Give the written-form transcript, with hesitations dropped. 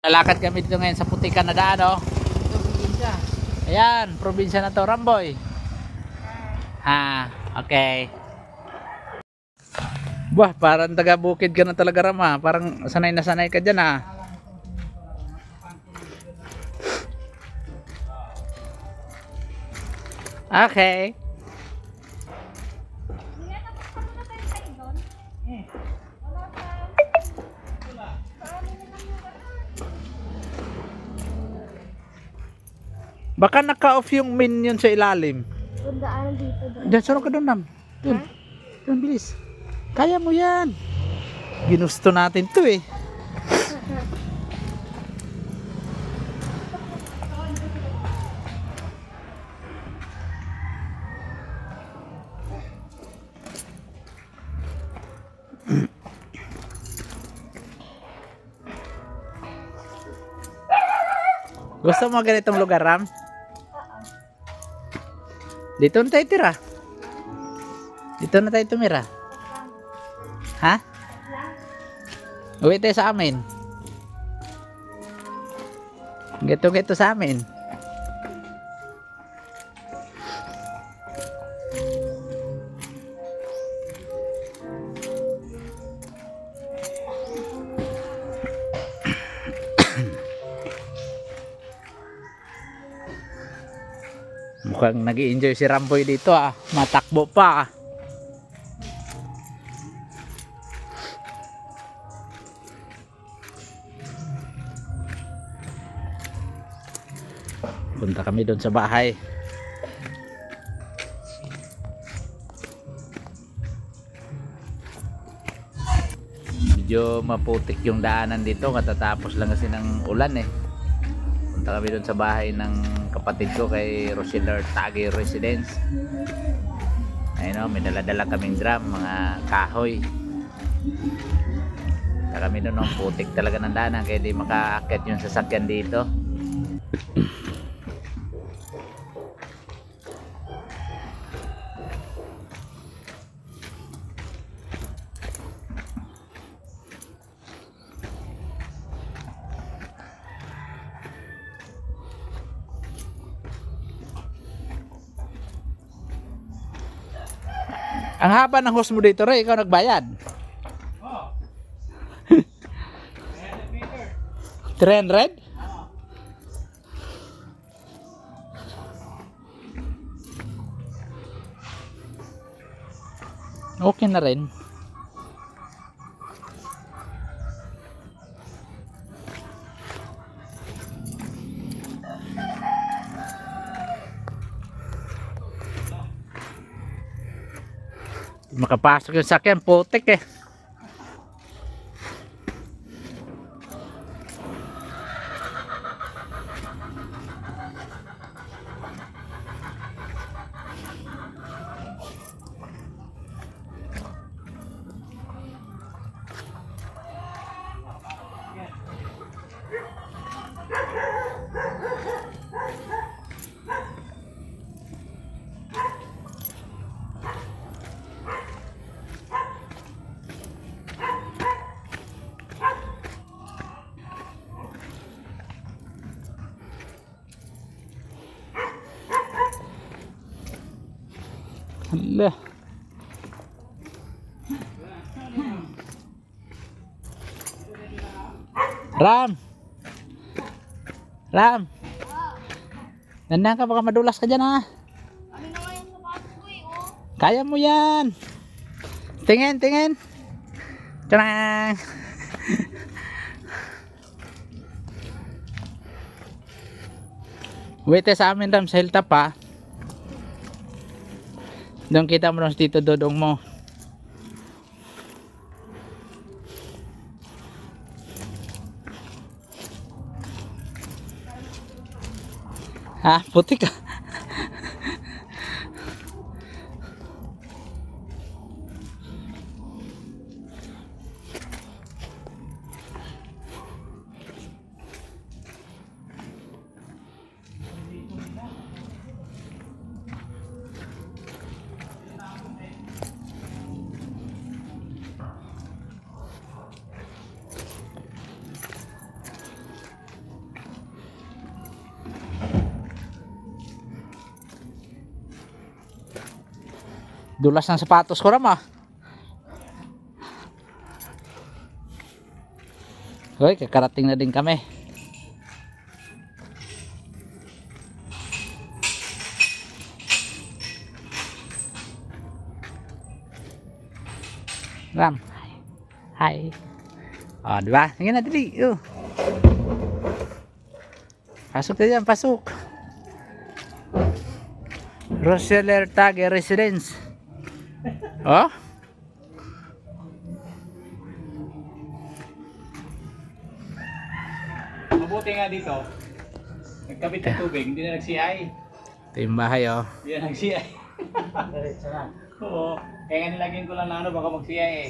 Lalakad kami dito ngayon sa putikan na daan, oh. Ito, probinsya. Ayan, probinsya na to, Ramboy. Ha, okay. Wah, parang taga bukid ka na talaga, Ram, ha? Parang sanay na sanay ka dyan, ha? Okay. Baka naka-off yung minion sa ilalim. Daanan dito. Diyan, sarong ka doon, Nam. Doon. Doon, bilis. Kaya mo yan. Ginusto natin to, eh. Gusto mo ganitong lugar, Ram? Dito na tayo tira. Dito na tayo tumira. Ha? Uwi tayo sa amin. Gito-gito sa amin. Mukhang nag-i-enjoy si Ramboy dito, ah. Matakbo pa, ah. Punta kami doon sa bahay. Medyo maputik yung daanan dito, katatapos lang kasi ng ulan, eh. Punta kami doon sa bahay ng kapatid ko kay Roseller Taguig Residence. Ayun, oh, may dala-dala kaming drum, mga kahoy. Punta kami doon, oh, putik talaga ng daanan kaya di makaakyat yung sasakyan dito. Ang haba ng hose mo dito, Ray, ikaw nagbayad. Oh. 300? Okay na rin. Makapasok yung sakyan, putik, eh. Hala. Ram. Ram. Dandan ka, baka madulas ka dyan, ha. Ano na nga yung sapatos ko, eh, oh. Kaya mo yan. Tingin, tingin. Tarang. Wait sa amin, Ram, sa hilltop, ha. Doon kita mo lang dito, dodong mo. Ha, putik, ka. Dulas ng sapatos ko ram ah. Hoy, kakarating na din kami. Ram. Hi. Oh, di ba? Sige na, dali. Oh. Pasok na dyan, pasok. Roseller Tage Residence. Oh? Mabuti nga dito. Nagkabit ng tubig, hindi na nag-CI. Ito yung bahay oh. Hindi na nag-CI. Oo. Kaya nga nilagyan ko lang na ano, baka mag-CI eh.